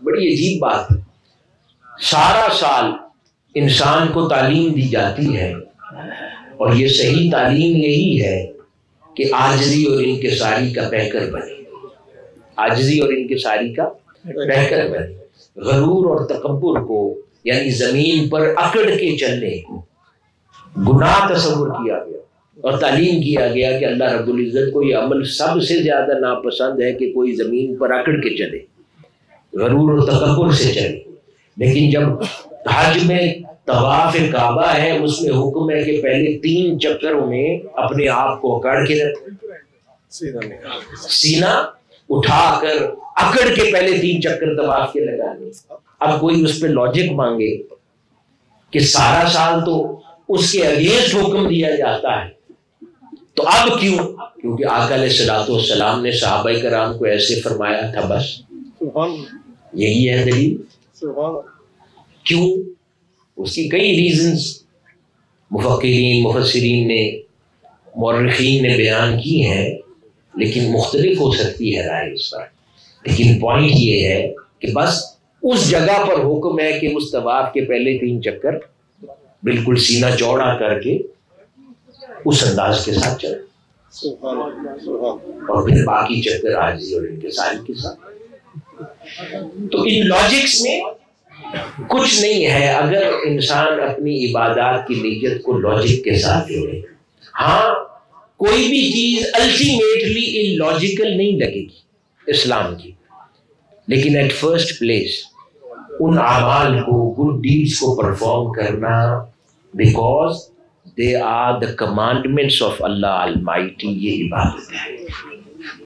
بڑی عجیب بات ہے، سارا سال انسان کو تعلیم دی جاتی ہے، اور یہ صحیح تعلیم یہی ہے کہ عاجزی اور انکساری کا پیکر بنے، عاجزی اور انکساری کا پیکر بنے، غرور اور تکبر کو یعنی زمین پر اکڑ کے چلنے کو گناہ تصور کیا گیا، اور تعلیم کیا گیا کہ اللہ رب العزت کو یہ عمل سب سے زیادہ ناپسند ہے کہ کوئی زمین پر اکڑ کے چلے، غرور اور تکبر سے چلے۔ لیکن جب حج میں طواف کعبہ ہے، اس میں حکم ہے کہ پہلے 3 چکروں میں اپنے آپ کو اکڑ کے سینہ اٹھا کر اکڑ کے پہلے 3 چکر طواف کے لگانے۔ اب کوئی اس پہ لاجک مانگے کہ سارا سال تو اس کے اگینسٹ حکم دیا جاتا ہے، تو اب کیوں؟ کیونکہ آقا علیہ الصلوۃ والسلام نے صحابہ کرام کو ایسے فرمایا تھا، بس یہی ہے دلیل۔ کیوں؟ اس کی کئی ریزنز مفکرین، مفسرین نے، مورخین نے بیان کی ہیں، لیکن مختلف ہو سکتی ہے رائے اس پر، لیکن پوائنٹ یہ ہے کہ بس اس جگہ پر حکم ہے کہ اس طواف کے پہلے 3 چکر بالکل سینہ چوڑا کر کے اس انداز کے ساتھ چلے، اور پھر باقی چکر عاجزی اور انکساری کے ساتھ۔ تو ان لاجکس میں کچھ نہیں ہے اگر انسان اپنی عبادات کی نیت کو لاجک کے ساتھ جوڑے۔ ہاں، کوئی بھی چیز الٹیمیٹلی اللاجیکل نہیں لگے گی اسلام کی، لیکن ایٹ فرسٹ پلیس ان اعمال کو، گڈ ڈیڈز کو پرفارم کرنا because they are the commandments of Allah Almighty، یہ عبادت ہے۔